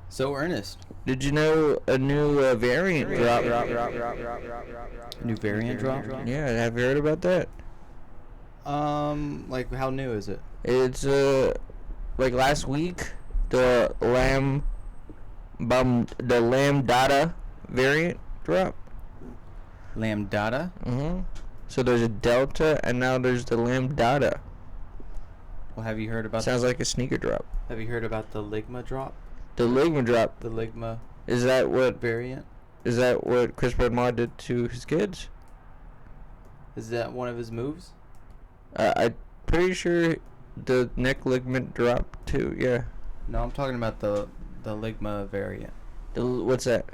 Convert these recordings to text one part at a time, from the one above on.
So Ernest, Did you know a new variant drop? new variant drop? Yeah, have you heard about that? Like how new is it? It's like last week, the Lambda variant drop. Lambda? So there's a Delta, and now there's the Lambda. Well, have you heard about? Sounds like a sneaker drop. Have you heard about the Ligma drop? The Ligma drop. The Ligma Is that what variant? Is that what Chris Benoit did to his kids? Is that one of his moves? I'm pretty sure the neck ligament dropped too. Yeah. No, I'm talking about the Ligma variant. What's that?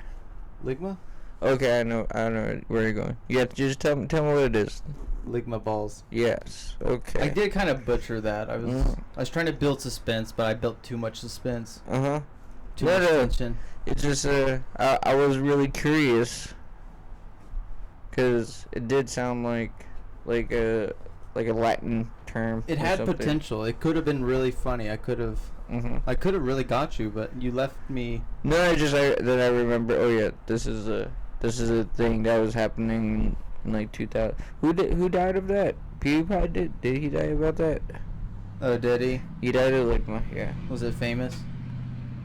Ligma? Okay, I know where you're going. You have to just tell me what it is. Ligma balls. Yes. Okay. I did kind of butcher that. I was trying to build suspense, but I built too much suspense. Too much tension. It's just I was really curious because it did sound like a Latin term. It had potential. It could have been really funny. I could have really got you, but you left me. No, then I remember. Oh yeah, this is a thing that was happening in like 2000. Who died of that? PewDiePie did. Did he die about that? Oh, did he? He died of yeah. Was it famous?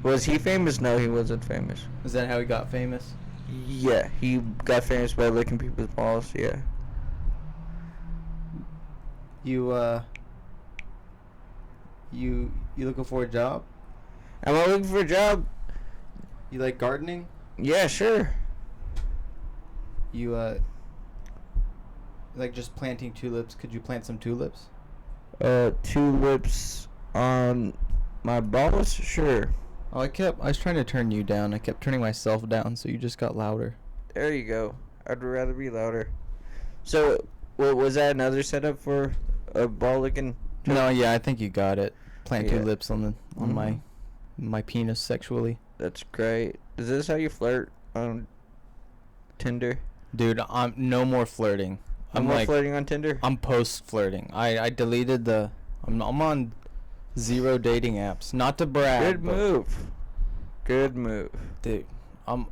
Was he famous? No, he wasn't famous. Is that how he got famous? Yeah, he got famous by licking people's balls. Yeah. You looking for a job? Am I looking for a job? You like gardening? Yeah, sure. You like just planting tulips? Could you plant some tulips? Tulips on my balls? Sure. Oh, I was trying to turn you down. I kept turning myself down, so you just got louder. There you go. I'd rather be louder. So, was that another setup for a ball licking? No, yeah, I think you got it. Plant tulips on my penis sexually. That's great. Is this how you flirt on Tinder? Dude, I'm no more flirting. I'm like flirting on Tinder. I'm post flirting. I deleted the. I'm on 0 dating apps. Not to brag. Good move. Dude, I'm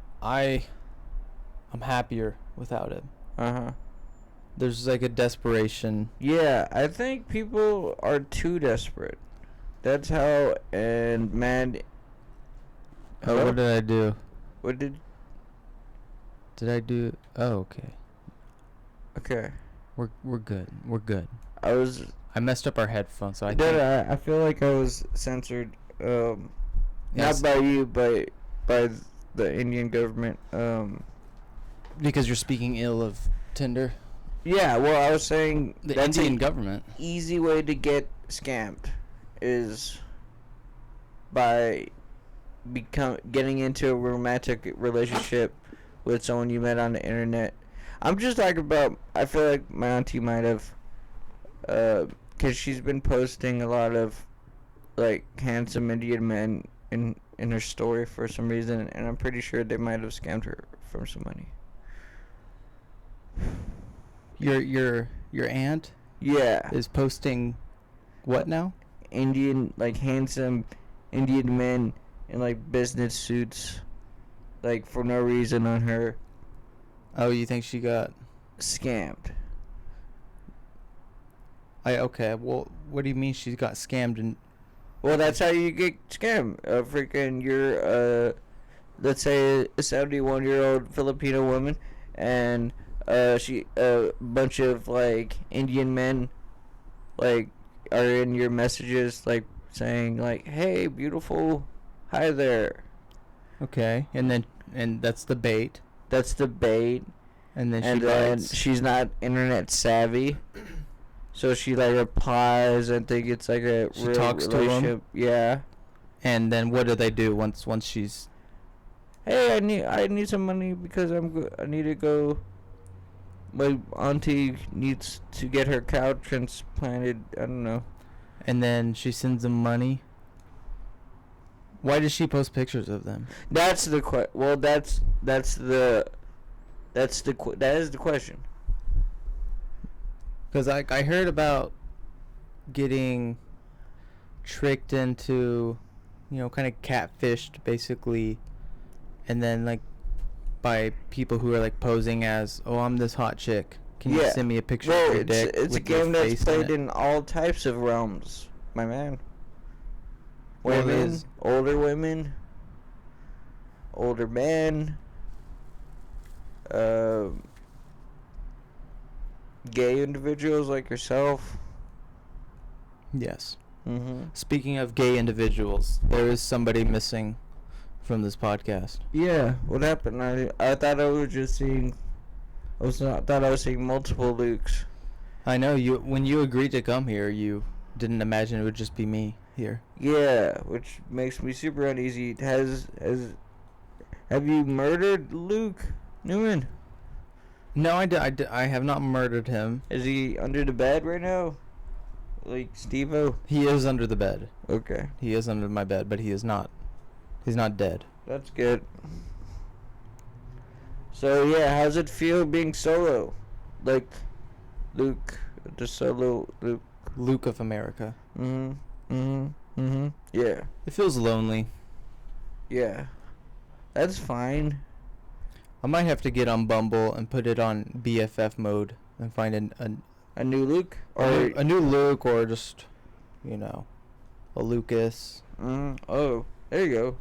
happier without it. There's like a desperation. Yeah, I think people are too desperate. That's how and man. Oh, what did I do? What did I do? Oh, okay. Okay. We're good. We're good. I messed up our headphones, so I feel like I was censored. Yes. Not by you, but by the Indian government. Because you're speaking ill of Tinder. Yeah, well, I was saying the Indian government. Easy way to get scammed is by getting into a romantic relationship with someone you met on the internet. I'm just talking about. I feel like my auntie might have, because she's been posting a lot of like handsome Indian men in her story for some reason, and I'm pretty sure they might have scammed her for some money. Your aunt? Yeah. Is posting what now? Handsome Indian men in like business suits, like for no reason on her. Oh, you think she got scammed? Okay. Well, what do you mean she got scammed? And well, that's how you get scammed. You're let's say a 71-year-old Filipino woman, and she a bunch of like Indian men like are in your messages like saying like, "Hey, beautiful, hi there." Okay, and that's the bait. That's the bait. And then she's not internet savvy, so she like replies and think it's like a she real talks relationship. To him. Yeah. And then what do they do once she's? Hey, I need some money because I need to go. My auntie needs to get her cow transplanted. I don't know. And then she sends them money. Why does she post pictures of them? That's the well, that is the question. Because I heard about getting tricked into kind of catfished basically, and then like by people who are like posing as, oh, I'm this hot chick. Can you send me a picture of your dick? It's a game that's played in all types of realms, my man. Women, older women, older men, gay individuals like yourself. Yes. Speaking of gay individuals, there is somebody missing from this podcast. Yeah, what happened? I thought I was just seeing. Thought I was seeing multiple Lukes. I know when you agreed to come here, you didn't imagine it would just be me here. Yeah, which makes me super uneasy. Have you murdered Luke Neumann? No, I have not murdered him. Is he under the bed right now? Like Steve-O? He is under the bed. Okay. He is under my bed, but he is not. He's not dead. That's good. So yeah, how's it feel being solo? Like Luke, the solo Luke. Luke of America. Yeah. It feels lonely. Yeah. That's fine. I might have to get on Bumble and put it on BFF mode and find a new Luke, or a new Luke, or just a Lucas. Oh, there you go.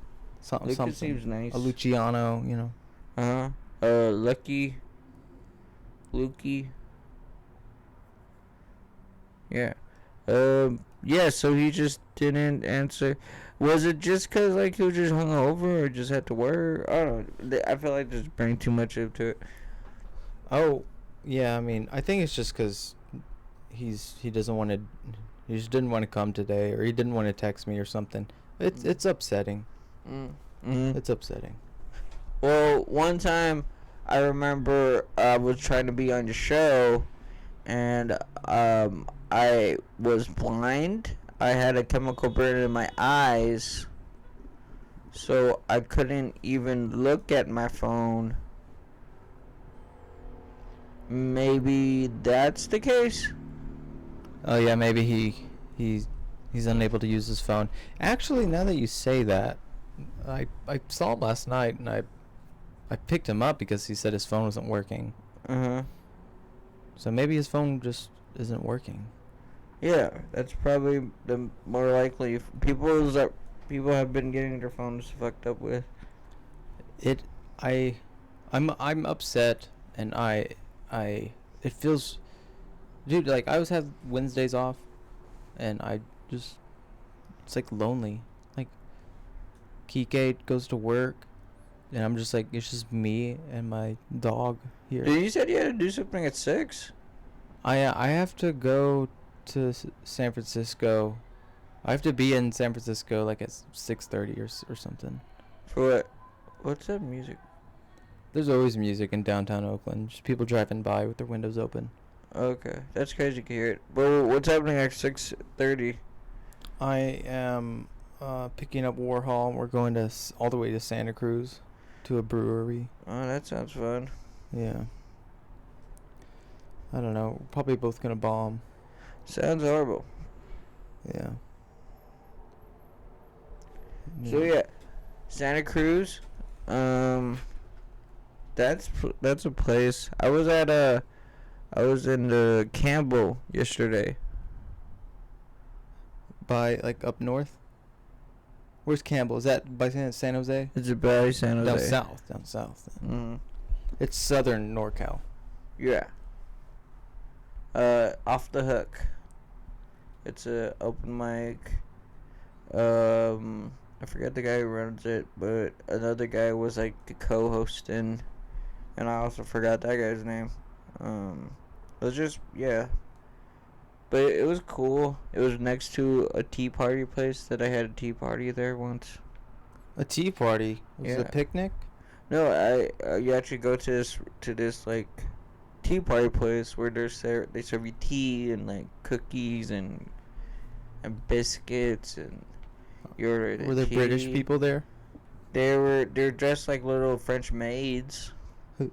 Lucas something seems nice. A Luciano, Lucky. Lukey. Yeah. Yeah, so he just didn't answer. Was it just because, like, he was just hungover or just had to work? I don't know. I feel like just bring too much into it. Oh, yeah, I mean, I think it's just because he just didn't want to come today, or he didn't want to text me or something. It's upsetting. It's upsetting. Well, one time I remember I was trying to be on your show, and I was blind. I had a chemical burn in my eyes, so I couldn't even look at my phone. Maybe that's the case? Oh yeah, maybe he's unable to use his phone. Actually, now that you say that, I saw him last night, and I picked him up because he said his phone wasn't working. So maybe his phone just isn't working. Yeah, that's probably the more likely. People have been getting their phones fucked up with. I'm upset, and it feels, dude, like I always have Wednesdays off, and it's like lonely. Like Kike goes to work, and I'm just like, it's just me and my dog here. Dude, you said you had to do something at 6? I have to go to San Francisco. I have to be in San Francisco like at 6:30 or something. For what? What's that music? There's always music in downtown Oakland. Just people driving by with their windows open. Okay, that's crazy to hear it. But what's happening at 6:30? I am picking up Warhol. We're going all the way to Santa Cruz to a brewery. Oh, that sounds fun. Yeah. I don't know. We're probably both gonna bomb. Sounds horrible. Yeah. So yeah, Santa Cruz. That's a place. I was in the Campbell yesterday. By like up north. Where's Campbell? Is that by San Jose? It's by San Jose. Down south. It's southern NorCal. Yeah. Off the Hook. It's a open mic. I forget the guy who runs it, but another guy was like the co-hosting, and I also forgot that guy's name. It was just, yeah. But it was cool. It was next to a tea party place that I had a tea party there once. A tea party? Was it a picnic? No, you actually go to this like tea party place where they serve you tea and like cookies and biscuits, and you order the Were there tea. British people there? They're dressed like little French maids.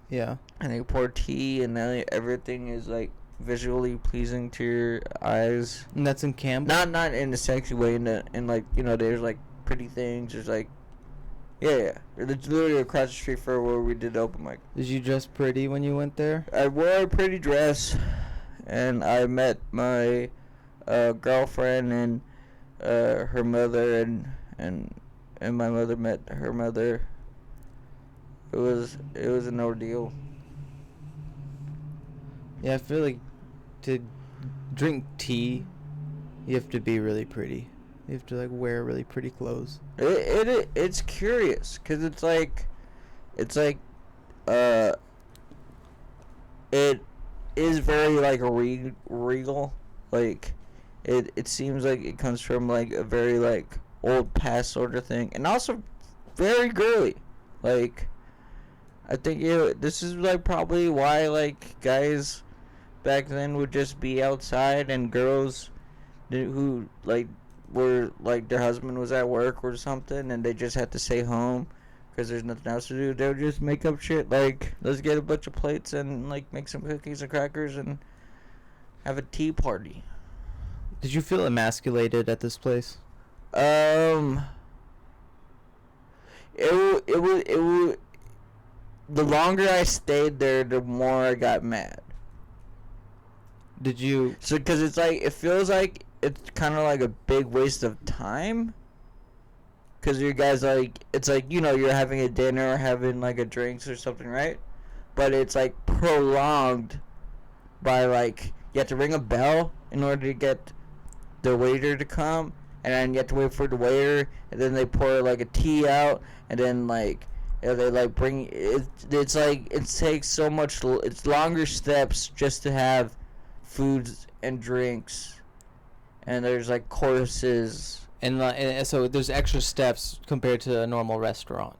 Yeah. And they pour tea, and then everything is like visually pleasing to your eyes. And that's in Campbell? Not in a sexy way. In like, there's like pretty things. There's like, yeah. It's literally across the street from where we did the open mic. Did you dress pretty when you went there? I wore a pretty dress, and I met my girlfriend and her mother, and my mother met her mother. It was an ordeal. Yeah, I feel like to drink tea, you have to be really pretty. You have to like wear really pretty clothes. It's curious because it's like it is very like regal. Like it seems like it comes from like a very like old past sort of thing, and also very girly. Like I think this is like probably why like guys back then would just be outside, and girls who like were like their husband was at work or something and they just had to stay home because there's nothing else to do, they would just make up shit like, let's get a bunch of plates and like make some cookies and crackers and have a tea party. Did you feel emasculated at this place? It was the longer I stayed there, the more I got mad. Did you? So, because it's like, it feels like it's kind of like a big waste of time. Because you guys, like, it's like, you know, you're having a dinner or having, like, a drinks or something, right? But it's, like, prolonged by, like, you have to ring a bell in order to get the waiter to come. And then you have to wait for the waiter. And then they pour, like, a tea out. And then, like, they, like, bring... It's, like, it takes so much... It's longer steps just to have foods and drinks, and there's like courses, and so there's extra steps compared to a normal restaurant.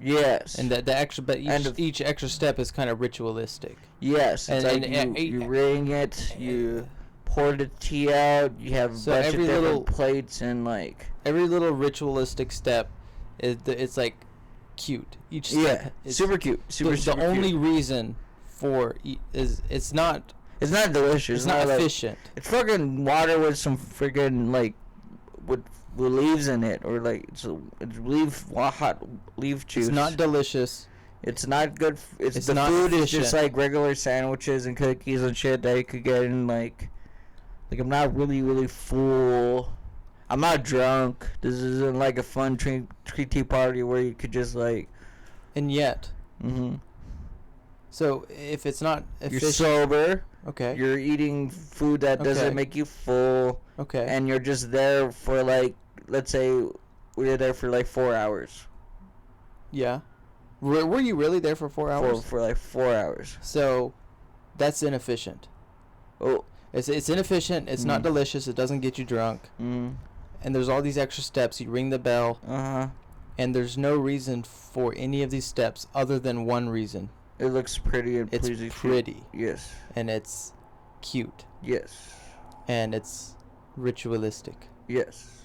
Yes. And the extra, but each extra step is kind of ritualistic. Yes. It's like you ring it, you pour the tea out, you have a bunch of different plates, and like every little ritualistic step it's like cute. Each step is super cute. Super the only reason for is it's not delicious. It's not efficient. Like, it's fucking water with some freaking like with leaves in it, or like it's hot leaf juice. It's not delicious. It's not good. It's the not food efficient. Is just like regular sandwiches and cookies and shit that you could get in like I'm not really full. I'm not drunk. This isn't like a fun tea party where you could just like. And yet. Mm-hmm. So if it's not efficient, you're sober. Okay. You're eating food that doesn't make you full. Okay. And you're just there for like, let's say we were there for like 4 hours. Yeah. Were you really there for 4 hours? For like 4 hours. So, that's inefficient. Oh. It's inefficient. It's not delicious. It doesn't get you drunk. Mm. And there's all these extra steps. You ring the bell. Uh-huh. And there's no reason for any of these steps other than one reason. It looks pretty and pleasing. It's pretty. Yes. And it's cute. Yes. And it's ritualistic. Yes.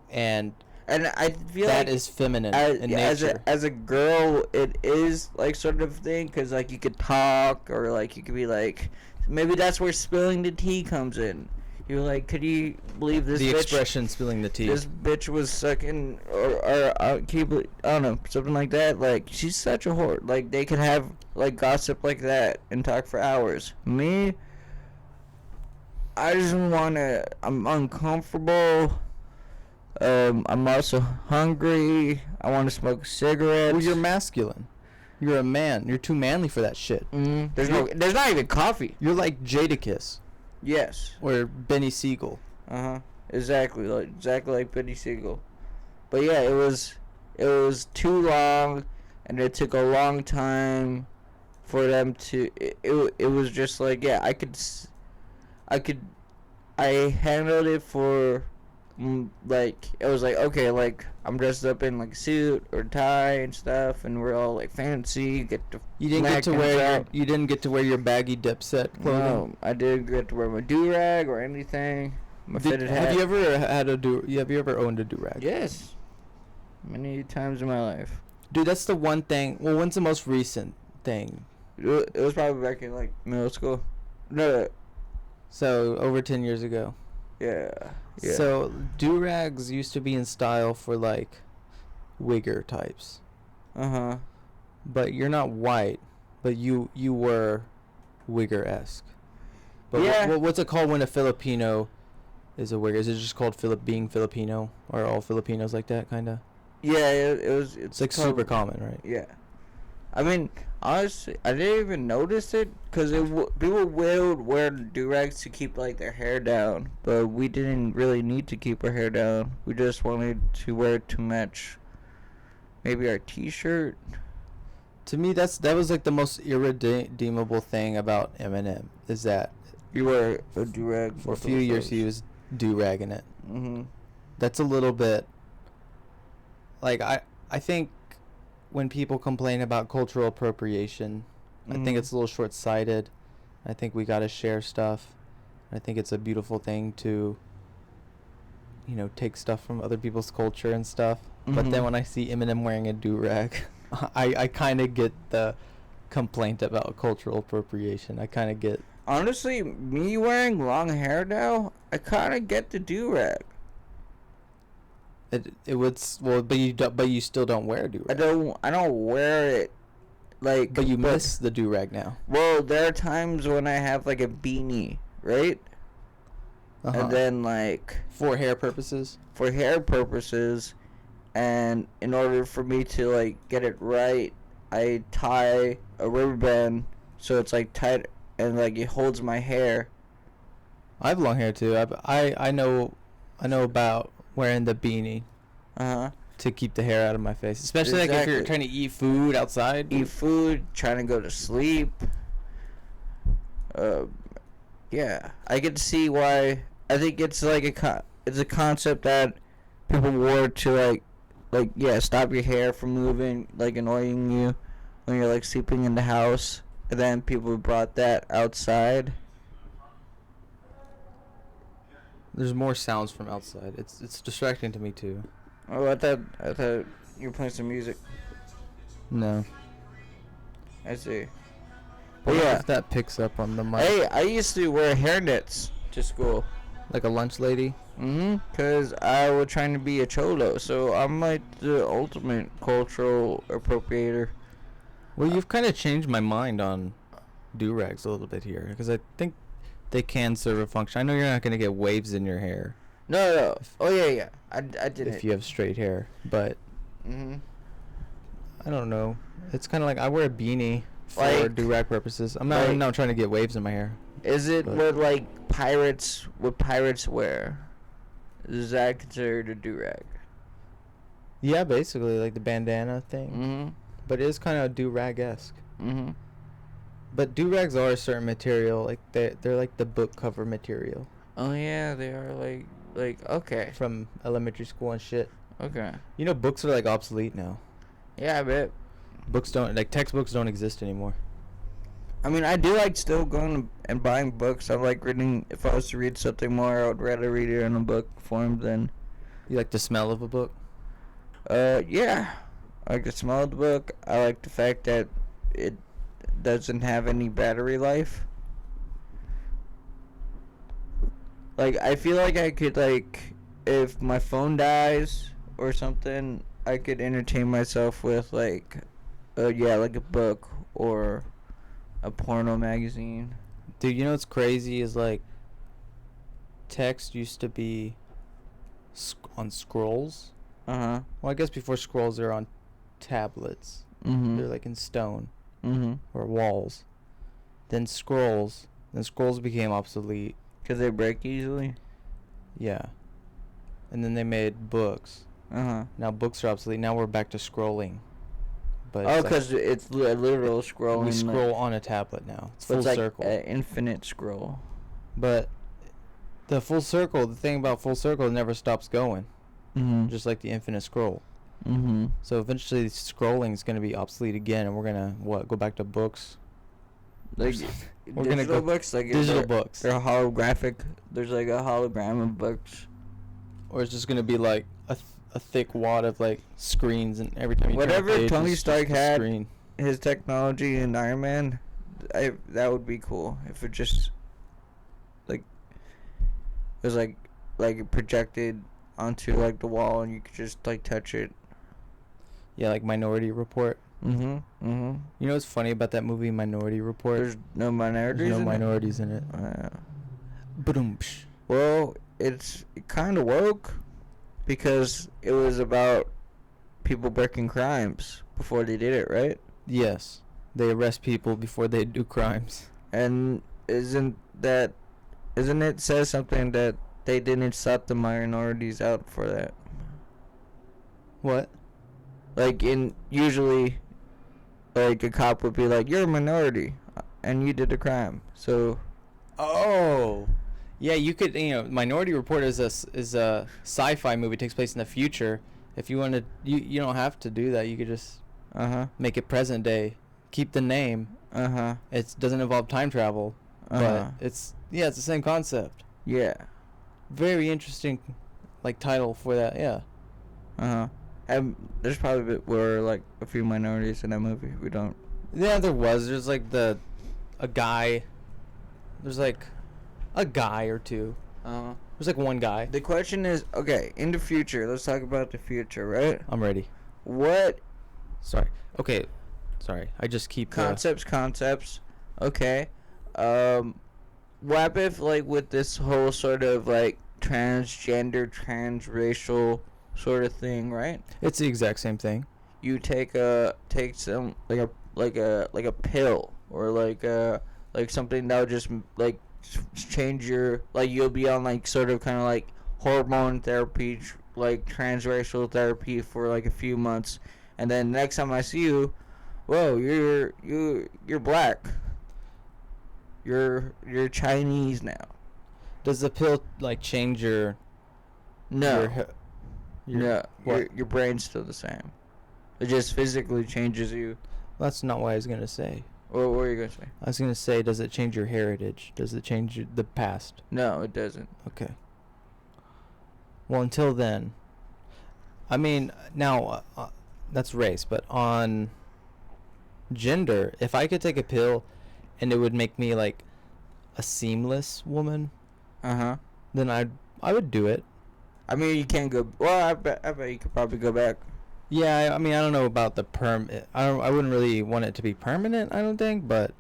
And I feel that like is feminine in nature. As a girl, it is like sort of thing, because like you could talk, or like you could be like, maybe that's where spilling the tea comes in. You're like, could you believe this the bitch? expression spilling the tea. This bitch was sucking, or I don't know, something like that. Like, she's such a whore. Like, they could have, like, gossip like that and talk for hours. Me, I just I'm uncomfortable. I'm also hungry. I want to smoke cigarettes. Well, you're masculine. You're a man. You're too manly for that shit. There's not even coffee. You're like Jadakiss. Yes. Or Benny Siegel. Exactly like Benny Siegel. But yeah, it was too long, and it took a long time for them to. It was just like, yeah, I handled it for. Like, it was like, okay, like, I'm dressed up in like a suit or tie and stuff, and we're all like fancy. You didn't get to wear your baggy Dipset clothing. No, I didn't get to wear my do-rag or anything. My fitted hat. Have you ever have you ever owned a do-rag? Yes, many times in my life. Dude, that's the one thing. Well, when's the most recent thing? It was probably back in like middle school. No. So over 10 years ago. Yeah. Yeah. So do-rags used to be in style for like wigger types. Uh-huh. But you're not white, but you were wigger-esque. But Yeah. what's it called when a Filipino is a wigger? Is it just called being Filipino, or all Filipinos like that kind of? Yeah, it was. It's like super common, right? Yeah. I mean, honestly, I didn't even notice it because people would wear do-rags to keep like their hair down, but we didn't really need to keep our hair down. We just wanted to wear it to match maybe our t-shirt. To me, that was like the most irredeemable thing about Eminem is that You wear a do-rag for a few years he was do-ragging it. Mm-hmm. That's a little bit like I think when people complain about cultural appropriation, I think it's a little short-sighted. I think we got to share stuff. I think it's a beautiful thing to take stuff from other people's culture and stuff. But then when I see Eminem wearing a do-rag, I kind of get the complaint about cultural appropriation. I kind of get... Honestly, me wearing long hair now, I kind of get the do-rag. It would but you still don't wear a do-rag. I don't wear it like. But you miss the do-rag now. Well, there are times when I have like a beanie, right? And then like for hair purposes. For hair purposes, and in order for me to like get it right, I tie a rubber band so it's like tight and like it holds my hair. I have long hair too. I know about wearing the beanie. To keep the hair out of my face, especially like if you're trying to eat food outside. Eat food, trying to go to sleep. Yeah, I can see why. I think it's like it's a concept that people wore to stop your hair from moving, like annoying you when you're like sleeping in the house, and then people brought that outside. There's more sounds from outside. It's distracting to me too. Oh, I thought you were playing some music. No. I see. But yeah, if that picks up on the mic. Hey, I used to wear hairnets to school. Like a lunch lady? Because I was trying to be a cholo, so I'm like the ultimate cultural appropriator. Well, you've kind of changed my mind on do-rags a little bit here, because I think they can serve a function. I know you're not going to get waves in your hair. No. Oh, yeah. I did it. If you have straight hair, but... I don't know. It's kind of like I wear a beanie for do-rag purposes. I'm not trying to get waves in my hair. Is it what pirates wear? Is that considered a do-rag? Yeah, basically like the bandana thing. But it is kind of do-rag-esque. But do-rags are a certain material. Like they're like the book cover material. Oh yeah, they are like okay. From elementary school and shit. Okay. You know, books are like obsolete now. Yeah, I bet. Textbooks don't exist anymore. I mean, I do like still going and buying books. I like reading. If I was to read something more, I would rather read it in a book form than. You like the smell of a book? Yeah. I like the smell of the book. I like the fact that it doesn't have any battery life. Like, I feel like I could, like, if my phone dies or something, I could entertain myself with, like, like a book or a porno magazine. Dude, you know what's crazy is, like, text used to be on scrolls. Well, I guess before scrolls, they're on tablets. They're, like, in stone. Or walls. Then scrolls became obsolete. Because they break easily? Yeah. And then they made books. Now books are obsolete. Now we're back to scrolling. But because it's a literal scrolling. We scroll on a tablet now. It's full circle. An infinite scroll. But the thing about full circle, it never stops going. Just like the infinite scroll. So eventually scrolling is going to be obsolete again, and we're going to, go back to books? Like, we're digital books? Like digital books. They're holographic. There's like a hologram of books. Or it's just going to be like a thick wad of like screens, and every time you whatever turn a page, Tony Stark had, screen. His technology in Iron Man, that would be cool. If it just, like, it was like like projected onto like the wall, and you could just like touch it. Yeah, like Minority Report. Mhm. Mhm. You know what's funny about that movie, Minority Report? There's no minorities. There's no in minorities in it. Boom. Well, it's kind of woke because it was about people breaking crimes before they did it, right? Yes, they arrest people before they do crimes. And isn't it says something that they didn't sort the minorities out for that? What? Like usually, like a cop would be like, "You're a minority, and you did a crime." So, Oh, yeah. You could, Minority Report is a sci-fi movie. It takes place in the future. If you want to, you don't have to do that. You could just make it present day. Keep the name. It doesn't involve time travel, but it's the same concept. Yeah. Very interesting, like title for that. Yeah. There's probably were like a few minorities in that movie. We don't. Yeah, there was. There's like a guy. There's like a guy or two. There's like one guy. The question is, okay, in the future, let's talk about the future, right? I'm ready. What? Sorry. Okay. Sorry. I just keep concepts. Okay. What if like with this whole sort of like transgender, transracial sort of thing, right? It's the exact same thing. You take some like a pill or like something that would just like change your, like you'll be on like sort of kind of like hormone therapy, like transracial therapy for like a few months, and then next time I see you, whoa, you're black. You're Chinese now. Does the pill like change your? No. No. Your brain's still the same. It just physically changes you. That's not what I was gonna say. What were you gonna say? I was gonna say, does it change your heritage? Does it change the past? No, it doesn't. Okay. Well, until then. I mean, now that's race, but on gender, if I could take a pill and it would make me like a seamless woman, then I would do it. I mean, you can't go. Well, I bet you could probably go back. Yeah, I mean, I don't know about the I wouldn't really want it to be permanent, I don't think, but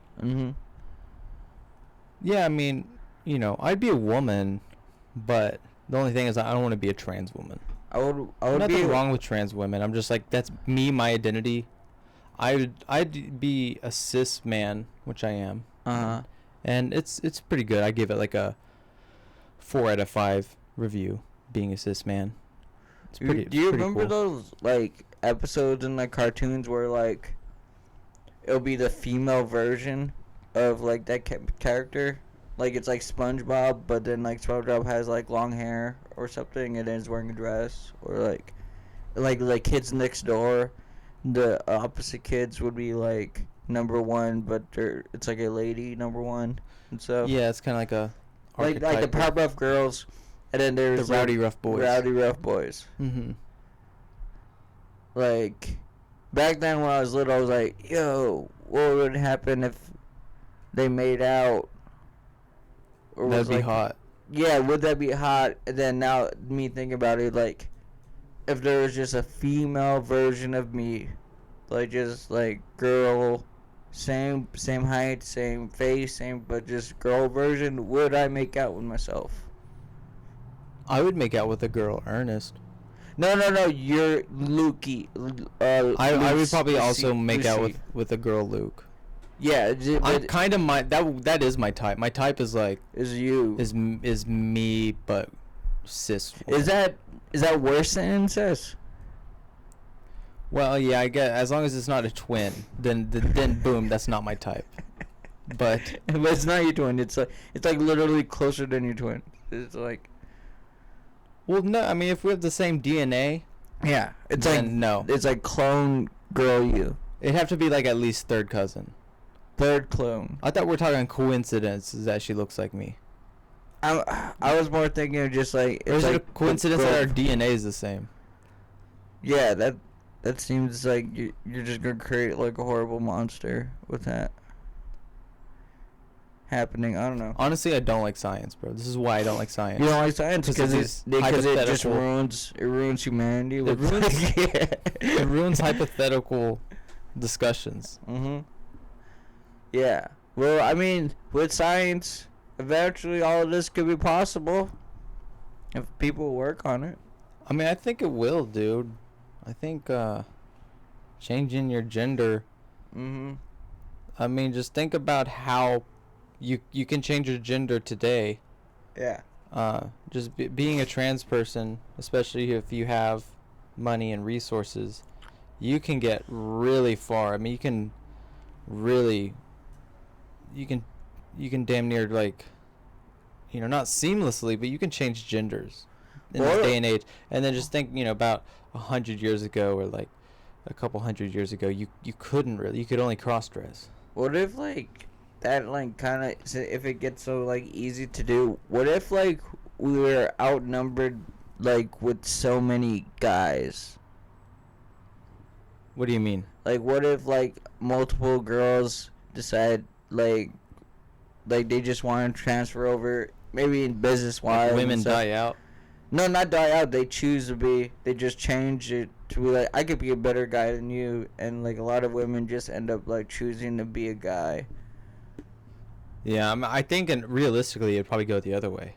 yeah, I mean, I'd be a woman, but the only thing is I don't want to be a trans woman. I would Nothing wrong with trans women. I'm just like, that's me, my identity. I'd be a cis man, which I am. And it's pretty good. I give it like a 4 out of 5 review, being a cis man. It's pretty. Do you pretty remember cool. those like episodes in like cartoons where like it'll be the female version of like that character? Like it's like SpongeBob, but then like SpongeBob has like long hair or something, and then is wearing a dress, or like Kids Next Door. The opposite kids would be like number one, but it's like a lady number one and stuff. Yeah, it's kind of like a like the Powerpuff Girls, and then there's the Rowdy Rough Boys. Rowdy Rough Boys. Like back then when I was little, I was like, "Yo, what would happen if they made out?" Or That'd be like, hot. Yeah, would that be hot? And then now me thinking about it, like if there was just a female version of me, like just like girl, same height, same face, same, but just girl version, would I make out with myself? I would make out with a girl, Ernest. No, you're Lukey. I would probably also make out Lucy. with a girl, Luke. Yeah, I'm kind of that is my type. My type is like is you is me, but cis. Is that worse than incest? Well, yeah, I get, as long as it's not a twin, then boom, that's not my type. But it's not your twin. It's like literally closer than your twin. It's like, well, no, I mean if we have the same DNA, yeah, it's then like no, it's like clone girl you. It'd have to be like at least third cousin. Third clone. I thought we're talking coincidence that she looks like me. I was more thinking of just like Is it's it like a coincidence that our DNA is the same? Yeah, that seems like you're just gonna create like a horrible monster with that. happening. I don't know. Honestly, I don't like science, bro. This is why I don't like science. You don't like science because it just hypothetical- ruins humanity. It ruins- yeah. It ruins hypothetical discussions. Mhm. Yeah. Well, I mean, with science, eventually all of this could be possible if people work on it. I mean, I think it will, dude. I think changing your gender. Mhm. I mean, just think about how you can change your gender today. Yeah. Just being a trans person, especially if you have money and resources, you can get really far. I mean, you can really, you can damn near, like, not seamlessly, but you can change genders in this day and age. And then just think, about 100 years ago, or like a couple hundred years ago, you couldn't really, you could only cross dress. What if, like, that, like, kind of, if it gets so, like, easy to do, what if, like, we were outnumbered, like, with so many guys? What do you mean? Like, what if, like, multiple girls decide, like they just want to transfer over, maybe in business-wise. Like women die out? No, not die out. They choose to be, they just change it to be like, I could be a better guy than you, and, like, a lot of women just end up, like, choosing to be a guy. Yeah, I think, and realistically, it'd probably go the other way.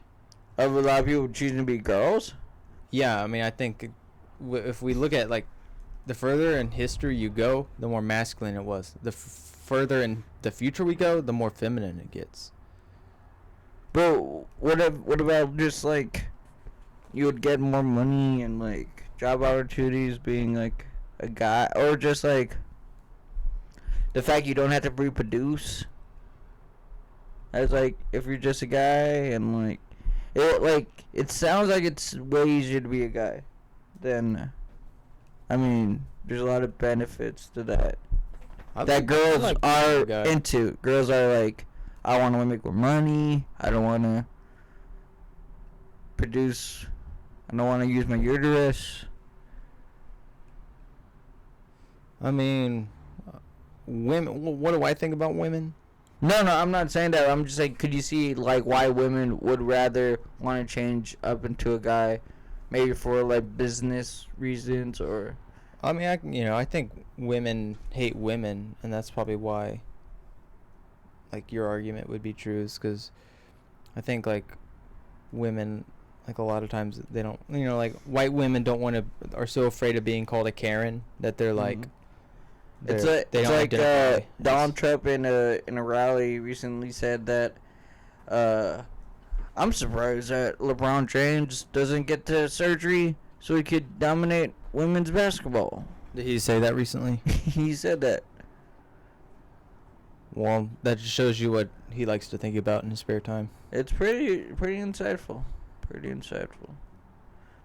Of a lot of people choosing to be girls? Yeah, I mean, I think if we look at, like, the further in history you go, the more masculine it was. The further in the future we go, the more feminine it gets. But what about just, like, you would get more money and, like, job opportunities being, like, a guy, or just, like, the fact you don't have to reproduce? As, like, if you're just a guy, and, like, it sounds like it's way easier to be a guy than, I mean, there's a lot of benefits to that. That girls are into. Girls are like, I want to make more money. I don't want to produce. I don't want to use my uterus. I mean, women. What do I think about women? No, I'm not saying that. I'm just saying, could you see, like, why women would rather want to change up into a guy, maybe for, like, business reasons, or? I mean, I think women hate women, and that's probably why, like, your argument would be true, is because I think, like, women, like, a lot of times they don't, like, white women are so afraid of being called a Karen that they're like, It's like Donald Trump in a rally recently said that, I'm surprised that LeBron James doesn't get to surgery so he could dominate women's basketball. Did he say that recently? He said that. Well, that just shows you what he likes to think about in his spare time. It's pretty insightful. Pretty insightful.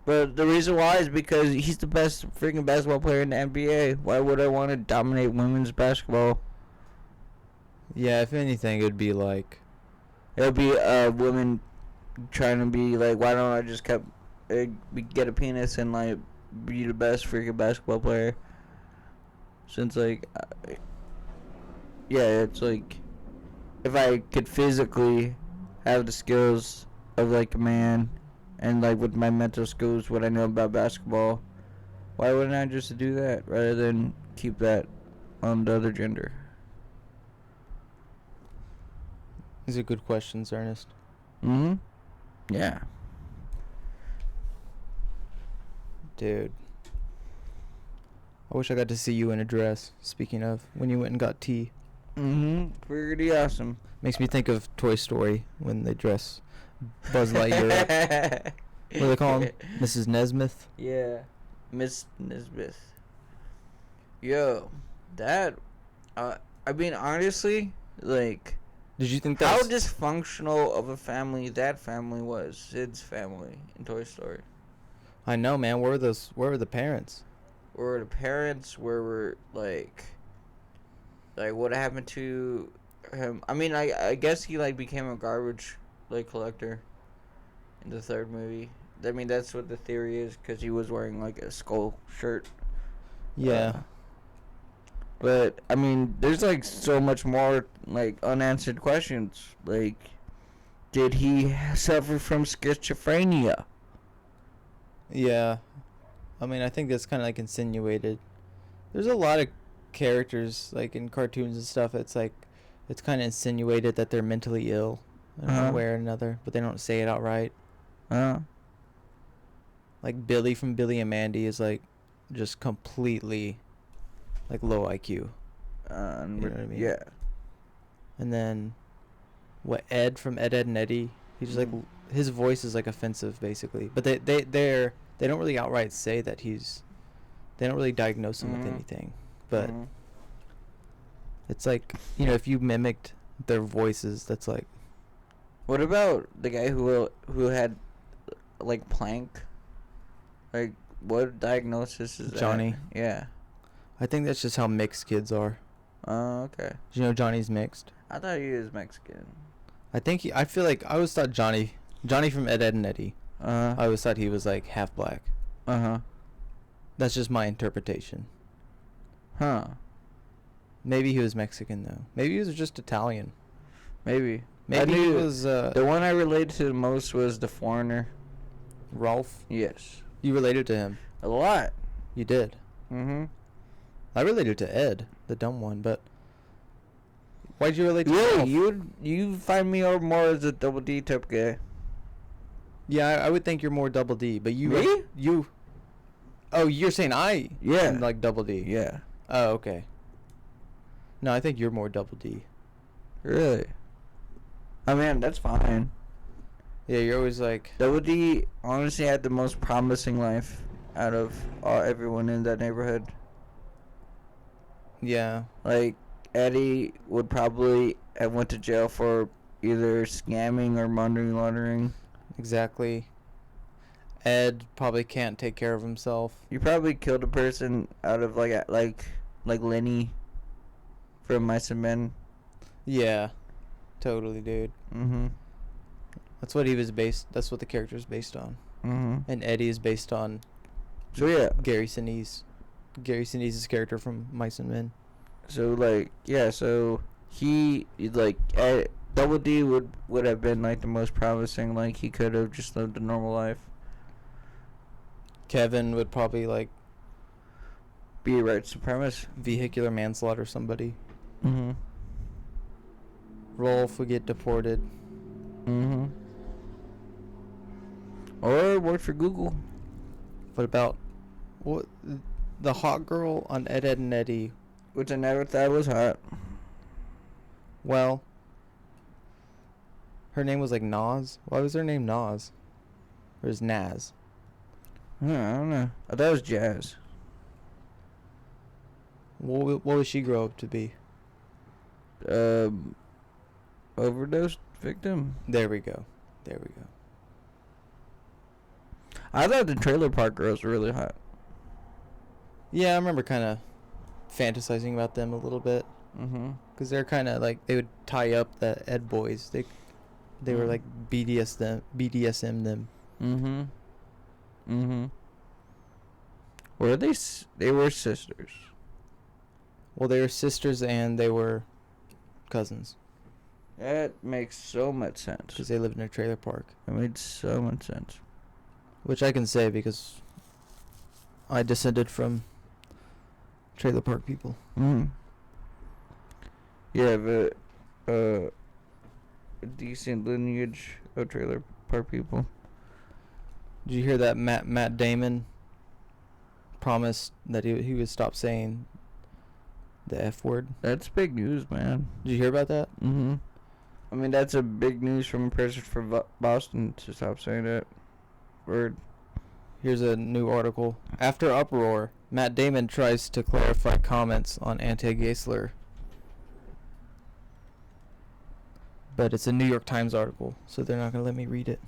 But the reason why is because he's the best freaking basketball player in the NBA. Why would I want to dominate women's basketball? Yeah, if anything, it'd be like... It'll be women trying to be like, why don't I just get a penis and, like, be the best freaking basketball player? Since, like, yeah, it's like, if I could physically have the skills of, like, a man, and, like, with my mental skills, what I know about basketball, why wouldn't I just do that rather than keep that on the other gender? These are good questions, Ernest. Mm-hmm. Yeah. Dude. I wish I got to see you in a dress, speaking of, when you went and got tea. Mm-hmm. Pretty awesome. Makes me think of Toy Story when they dress Buzz Lightyear up. What do they call him? Mrs. Nesmith? Yeah. Miss Nesmith. Yo, that, I mean, honestly, like, Did you think how that dysfunctional of a family that family was, Sid's family in Toy Story. I know, man. Where were the parents? Where were the parents? Where were, like, what happened to him? I mean, I guess he, like, became a garbage, like, collector in the third movie. I mean, that's what the theory is, because he was wearing, like, a skull shirt. Yeah. But I mean, there's like so much more like unanswered questions. Like, did he suffer from schizophrenia? Yeah. I mean, I think that's kind of like insinuated. There's a lot of characters like in cartoons and stuff. It's kind of insinuated that they're mentally ill in one way or another, but they don't say it outright. Like Billy from Billy and Mandy is like just completely like low IQ. You know what I mean? Yeah. And then what Ed from Ed, Ed and Eddie, he's just like his voice is like offensive basically. But they don't really outright say that they don't really diagnose him with anything. But it's like, you know, if you mimicked their voices, that's like. What about the guy who had like plank? Like, what diagnosis is Johnny? That? Yeah. I think that's just how mixed kids are. Oh, okay. Do you know Johnny's mixed? I thought he was Mexican. I feel like I always thought Johnny from Ed, Ed and Eddie. I always thought he was like half black. That's just my interpretation. Huh. Maybe he was Mexican though. Maybe he was just Italian. Maybe He was. The one I related to the most was the foreigner. Ralph. Yes. You related to him. A lot. You did. I related to Ed, the dumb one, but why'd you relate to Ralph? You find me out more as a double D type guy. Yeah, I would think you're more double D, but you. Me? You. Oh, you're saying I? Yeah. am like double D. Yeah. Oh, okay. No, I think you're more double D. Really? I mean, that's fine. Yeah, you're always like. Double D honestly had the most promising life out of everyone in that neighborhood. Yeah. Like, Eddie would probably have went to jail for either scamming or money laundering. Exactly. Ed probably can't take care of himself. You probably killed a person out of like Lenny from Mice and Men. Yeah. Totally, dude. That's what he was based. That's what the character is based on. And Eddie is based on. So yeah. Gary Sinise's character from Mice and Men. So like yeah, so he like Double D would have been like the most promising. Like he could have just lived a normal life. Kevin would probably like be a right supremacist. Vehicular manslaughter somebody. Rolf would get deported. Or work for Google. What about the hot girl on Ed, Ed and Eddie? Which I never thought was hot. Well, her name was like Nas. Why was her name Nas? Or is Naz? I don't know. I thought it was Jazz. What would she grow up to be? Overdose victim. There we go. I thought the Trailer Park Girls were really hot. Yeah, I remember kind of fantasizing about them a little bit. Because they're kind of like, they would tie up the Ed boys. They were like BDSM them. Were they? They were sisters. Well, they were sisters and they were cousins. That makes so much sense. Because they lived in a trailer park. It made so much sense. Which I can say because I descended from trailer park people. Yeah, but a decent lineage of trailer park people. Did you hear that Matt Damon promised that he would stop saying the F word? That's big news, man. Did you hear about that? I mean, that's a big news from a person from Boston to stop saying that word. Here's a new article. After uproar, Matt Damon tries to clarify comments on anti-gay slur. But it's a New York Times article, so they're not gonna let me read it.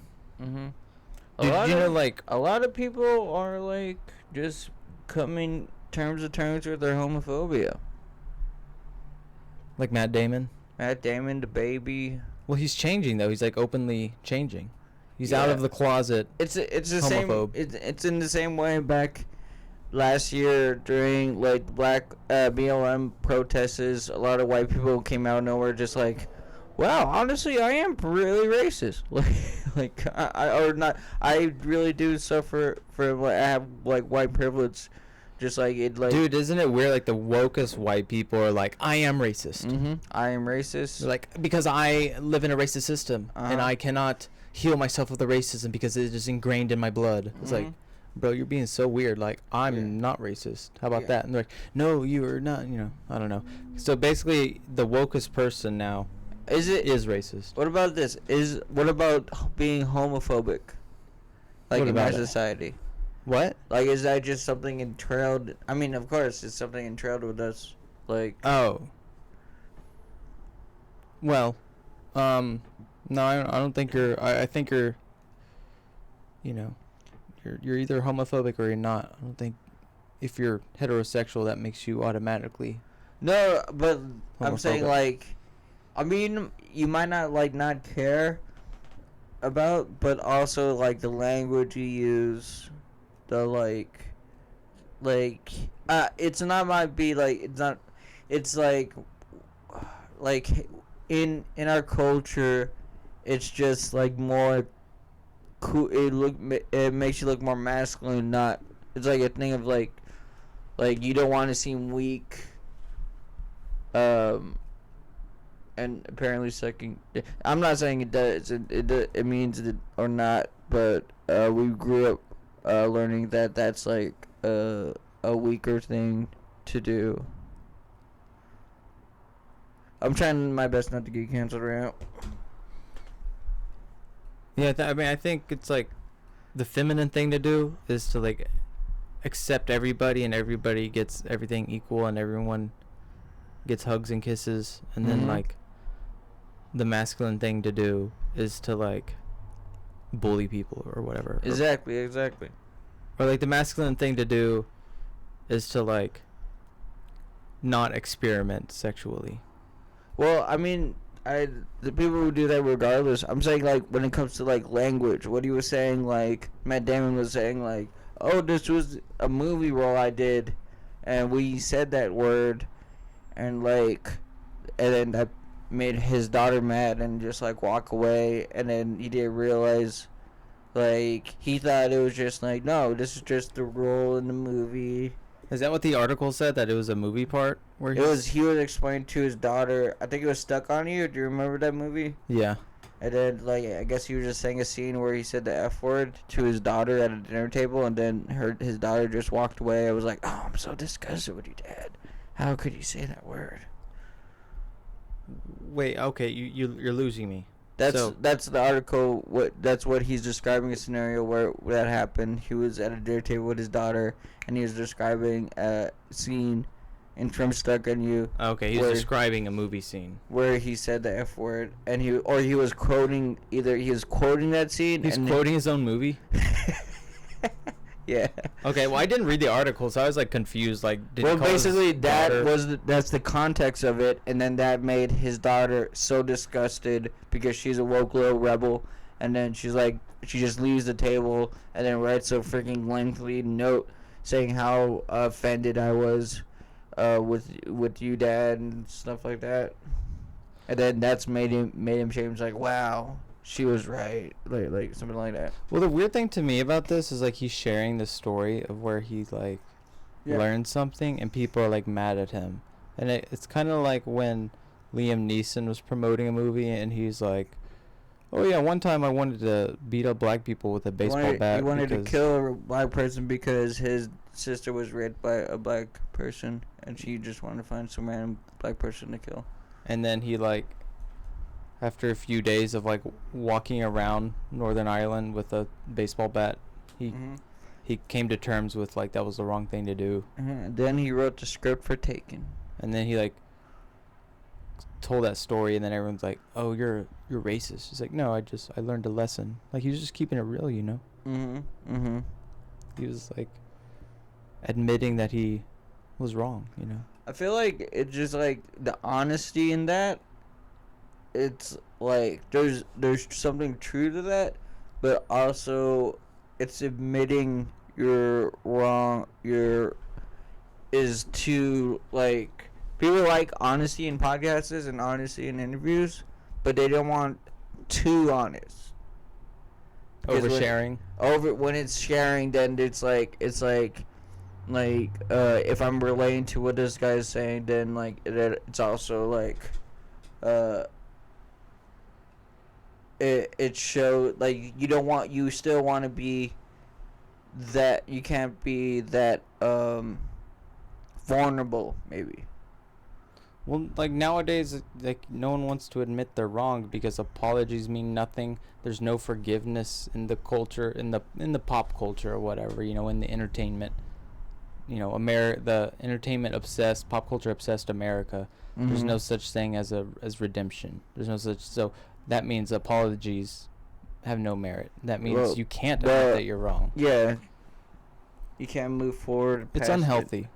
A lot of people are like just coming terms with their homophobia. Like Matt Damon. Matt Damon, the baby. Well, he's changing though. He's like openly changing. He's out of the closet. It's the homophobe. same. It's in the same way back last year during like the Black BLM protests, a lot of white people came out of nowhere, just like, wow, honestly, I am really racist. I or not. I really do suffer from like I have like white privilege, just like it like. Dude, isn't it weird? Like the wokest white people are like, I am racist. I am racist. They're like, because I live in a racist system and I cannot heal myself of the racism because it is ingrained in my blood. It's like, bro, you're being so weird. Like, I'm not racist. How about that? And they're like, no, you are not. You know, I don't know. So basically, the wokest person now is racist. What about this? What about being homophobic? Like What in about our it? society. What? Like, is that just something entrailed? I mean, of course, it's something entrailed with us. Like, Oh. Well, no, I don't think you're. I think you're. You know, you're either homophobic or you're not. I don't think if you're heterosexual that makes you automatically. no, but I'm saying Homophobic. like, I mean, you might not like not care about, but also like the language you use, the like, it's not might be like it's not, it's like in our culture, it's just like more cool. It makes you look more masculine. Not it's like a thing of like you don't want to seem weak. And apparently sucking. I'm not saying it does. It means it or not, but we grew up learning that that's like a weaker thing to do. I'm trying my best not to get canceled right now. Yeah, I mean, I think it's like the feminine thing to do is to like accept everybody and everybody gets everything equal and everyone gets hugs and kisses, and then like the masculine thing to do is to like bully people or whatever. Exactly. Or like the masculine thing to do is to like not experiment sexually. Well, I mean, the people who do that regardless. I'm saying like when it comes to like language, what he was saying, like Matt Damon was saying, like, oh, this was a movie role I did, and we said that word, and then that made his daughter mad and just like walk away, and then he didn't realize, like he thought it was just like, no, this is just the role in the movie. Is that what the article said, that it was a movie part where He was explaining to his daughter. I think it was Stuck on You. Do you remember that movie? Yeah. And then like I guess he was just saying a scene where he said the F word to his daughter at a dinner table, and then his daughter just walked away. I was like, oh, I'm so disgusted with you, Dad. How could you say that word? Wait, okay, you're losing me. That's the article. That's what he's describing, a scenario where that happened. He was at a dinner table with his daughter, and he was describing a scene in From Stuck on You. Okay, he's describing a movie scene Where he said the F word, and he was quoting that scene. He's quoting his own movie. Yeah. Okay, well, I didn't read the article, so I was like confused. Like, Basically that's the context of it, and then that made his daughter so disgusted because she's a woke little rebel, and then she just leaves the table and then writes a freaking lengthy note saying how offended I was with you, Dad, and stuff like that, and then that's made him change. Like, wow. She was right, like something like that. Well, the weird thing to me about this is like he's sharing the story of where he like learned something, and people are like mad at him, and it's kind of like when Liam Neeson was promoting a movie, and he's like, "Oh yeah, one time I wanted to beat up black people with a baseball bat." He wanted to kill a black person because his sister was raped by a black person, and she just wanted to find some random black person to kill. And then he like, after a few days of like walking around Northern Ireland with a baseball bat, he came to terms with like that was the wrong thing to do. Then he wrote the script for Taken. And then he like told that story, and then everyone's like, "Oh, you're racist." He's like, "No, I learned a lesson." Like he was just keeping it real, you know. He was like admitting that he was wrong, you know. I feel like it's just like the honesty in that. It's like there's something true to that, but also it's admitting you're wrong, is to like people like honesty in podcasts and honesty in interviews, but they don't want too honest. Oversharing. When it's sharing, then it's like if I'm relating to what this guy is saying, then like it's also like it show like you still want to be that you can't be that vulnerable maybe. Well, like nowadays, like no one wants to admit they're wrong because apologies mean nothing. There's no forgiveness in the culture, in the pop culture or whatever, in the entertainment. The entertainment obsessed, pop culture obsessed America. Mm-hmm. There's no such thing as redemption. There's no such, so that means apologies have no merit. That means you can't admit that you're wrong. Yeah. You can't move forward. It's unhealthy.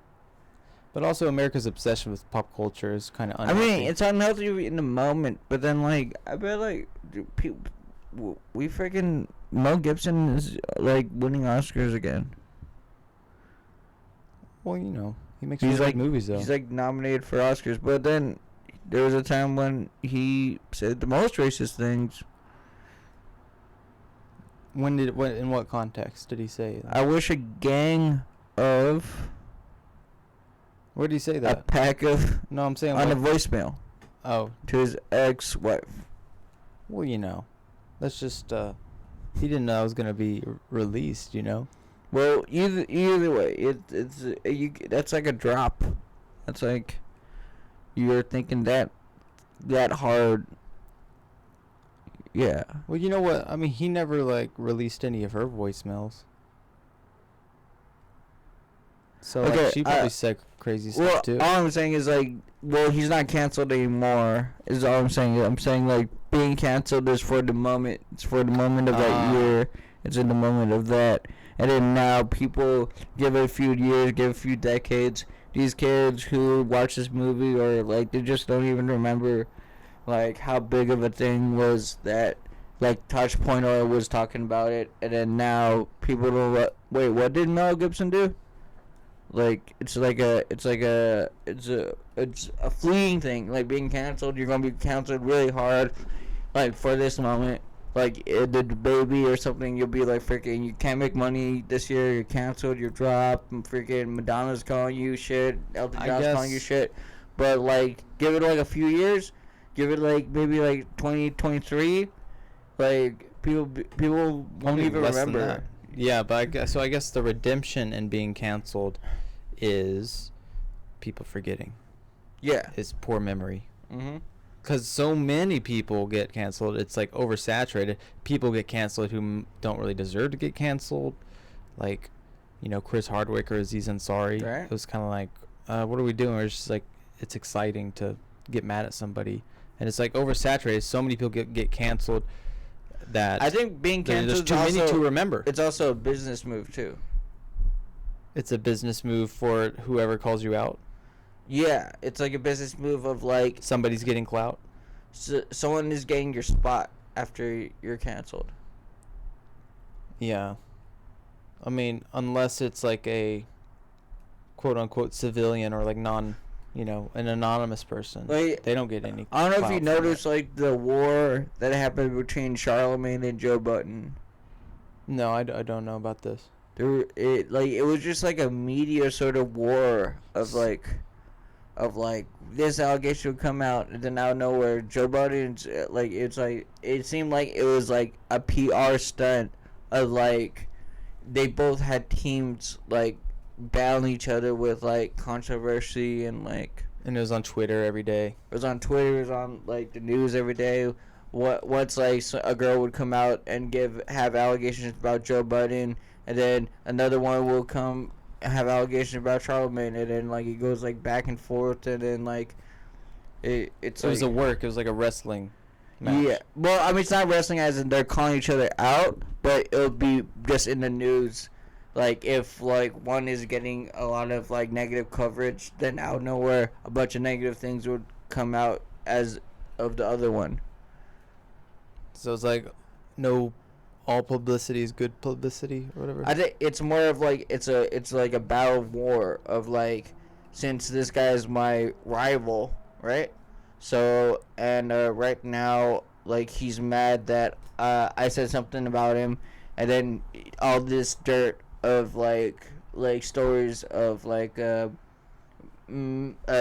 But also America's obsession with pop culture is kind of unhealthy. I mean, it's unhealthy in the moment, but then like I bet like we freaking Mel Gibson is like winning Oscars again. Well, he makes really good movies though. He's like nominated for Oscars, but then there was a time when he said the most racist things. In what context did he say that? I wish a gang of... Where did he say that? A pack of... No, I'm saying... On a voicemail. Oh. To his ex-wife. Well, that's just... he didn't know it was going to be released, Well, either way, that's like a drop. That's like... You're thinking that hard... Yeah. Well, you know what? I mean, he never, released any of her voicemails. So, she probably said crazy stuff, too. All I'm saying is, he's not canceled anymore, is all I'm saying. I'm saying, being canceled is for the moment. It's for the moment of that year. It's in the moment of that. And then now people give it a few years, give it a few decades. These kids who watch this movie or, they just don't even remember... how big of a thing was that, Touch.0 was talking about it, and then now people don't, wait, what did Mel Gibson do? It's a fleeting thing, being canceled, you're gonna be canceled really hard, for this moment, the baby or something, you'll be freaking, you can't make money this year, you're canceled, you're dropped, and freaking Madonna's calling you shit, Elton John's calling you shit, but, give it, a few years, give it maybe 2023, people won't even remember. Yeah, but I guess the redemption in being canceled is people forgetting. Yeah, it's poor memory. Mhm. Because so many people get canceled, it's oversaturated. People get canceled who don't really deserve to get canceled, Chris Hardwick or Aziz Ansari. Right. It was kind of what are we doing? It's just it's exciting to get mad at somebody. And it's oversaturated. So many people get canceled that I think being canceled there's too many to remember. It's also a business move too. It's a business move for whoever calls you out. Yeah, it's a business move of somebody's getting clout. Someone is getting your spot after you're canceled. Yeah, I mean, unless it's a quote unquote civilian or non. An anonymous person. They don't get any. I don't know if you noticed, the war that happened between Charlemagne and Joe Budden. No, I don't know about this. It was just a media sort of war of this allegation would come out and then out of nowhere Joe Budden's it seemed like it was a PR stunt of they both had teams battling each other with controversy and and it was on Twitter every day. It was on Twitter, it was on the news every day. Once a girl would come out and have allegations about Joe Budden, and then another one will come and have allegations about Charlemagne, and then it goes back and forth, and then it was a work. It was a wrestling match. Yeah, well, I mean, it's not wrestling as in they're calling each other out, but it'll be just in the news. If one is getting a lot of negative coverage, then out of nowhere a bunch of negative things would come out as of the other one. So it's no all publicity is good publicity or whatever. I think it's more of like it's like a battle of war of like, since this guy is my rival, right? So and right now, like, he's mad that I said something about him, and then all this dirt of like stories of like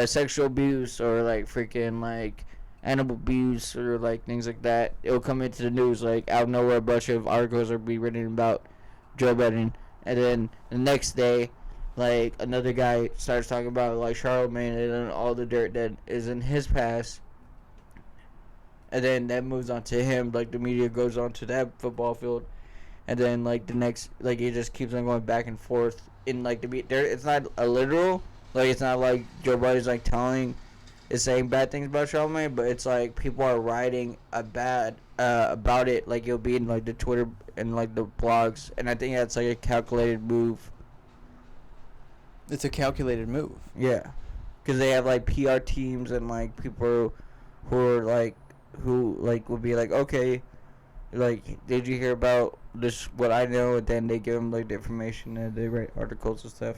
sexual abuse or like freaking like animal abuse or like things like that. It'll come into the news like out of nowhere. A bunch of articles will be written about Joe Biden, and then the next day, like, another guy starts talking about like Charlemagne and then all the dirt that is in his past, and then that moves on to him. Like, the media goes on to that football field, and then like the next, like, it just keeps on going back and forth in like there. It's not a literal, like, it's not like Joe Biden's like is saying bad things about Charlemagne, but it's like people are writing about it. Like, it'll be in like the Twitter and like the blogs, and I think that's like a calculated move. It's a calculated move. Yeah, because they have like PR teams and like people who would be like, okay, like, did you hear about this? What I know, and then they give them like the information and they write articles and stuff.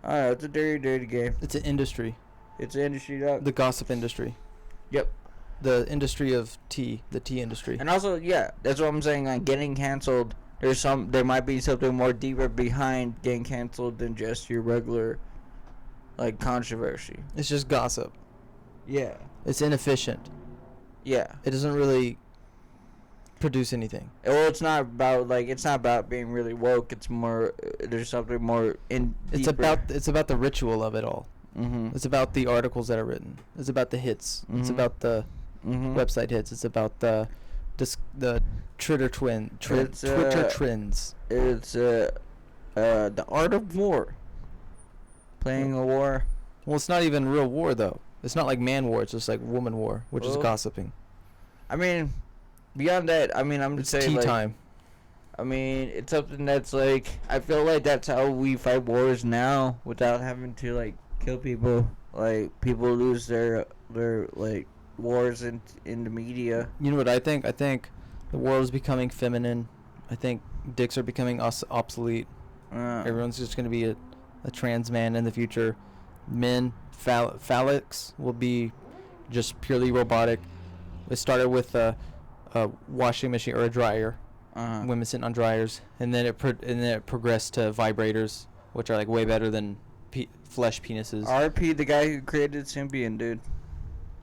I don't know, it's a dirty game. It's an industry. It's an industry, dog. The gossip industry. Yep. The industry of tea. The tea industry. And also, yeah, that's what I'm saying. Like, getting canceled, there might be something more deeper behind getting canceled than just your regular, like, controversy. It's just gossip. Yeah. It's inefficient. Yeah. It doesn't really produce anything. Well, it's not about being really woke. It's more, there's something more in. It's about the ritual of it all. Mm-hmm. It's about the articles that are written. It's about the hits. Mm-hmm. It's about the website hits. It's about the Twitter trends. It's the art of war. Playing a war. Well, it's not even real war though. It's not like man war. It's just like woman war, which is gossiping. I mean, beyond that, I mean, I'm just saying, tea like, time. I mean, it's something that's like, I feel like that's how we fight wars now without having to like kill people. Like, people lose their like wars in the media. You know what I think? I think the world is becoming feminine. I think dicks are becoming obsolete. Everyone's just going to be a trans man in the future. Men, phallics will be just purely robotic. It started with a washing machine or a dryer. Women sitting on dryers, and then it progressed to vibrators, which are like way better than flesh penises. RP, the guy who created Symbian, dude.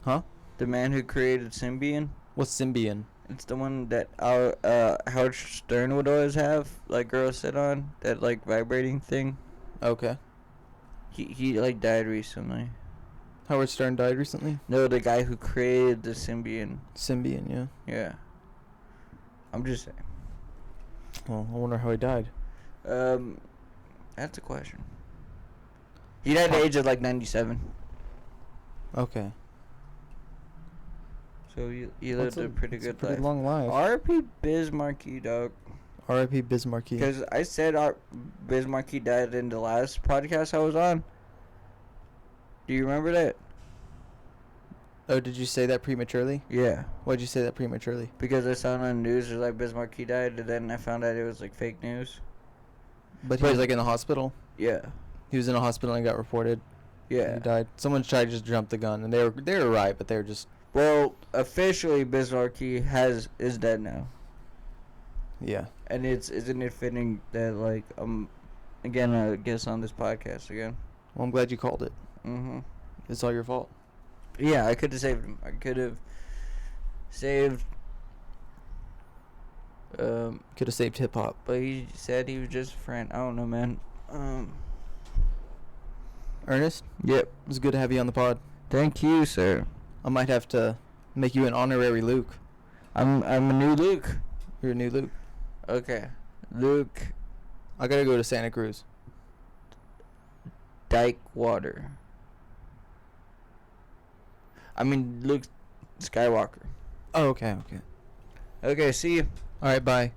Huh? The man who created Symbian. What's Symbian? It's the one that Howard Stern would always have, like, girls sit on, that like vibrating thing. Okay. He like died recently. Howard Stern died recently? No, the guy who created the Symbian. Symbian, yeah. Yeah. I'm just saying. Well, I wonder how he died. That's a question. He died at the age of like 97. Okay. So he lived a pretty good life. Long life. R.I.P. Biz Markie, dog. R.I.P. Biz Markie. Because I said Biz Markie died in the last podcast I was on. Do you remember that? Oh, did you say that prematurely? Yeah. Why'd you say that prematurely? Because I saw it on the news, it was like Biz Markie died, and then I found out it was like fake news. But he was like in the hospital? Yeah. He was in a hospital and got reported. Yeah. He died. Someone tried to just jump the gun, and they were right, but they were just. Well, officially, Biz Markie is dead now. Yeah. And isn't it fitting that, like, again, I guess on this podcast again. Well, I'm glad you called it. Mm-hmm. It's all your fault. Yeah, I could have saved him. I could have saved. Could have saved hip hop. But he said he was just a friend. I don't know, man. Ernest? Yep. It was good to have you on the pod. Thank you, sir. I might have to make you an honorary Luke. I'm a new Luke. You're a new Luke. Okay. Luke I gotta go to Santa Cruz. Dyke Water. I mean, Luke Skywalker. Oh, okay. Okay, see you. Alright, bye.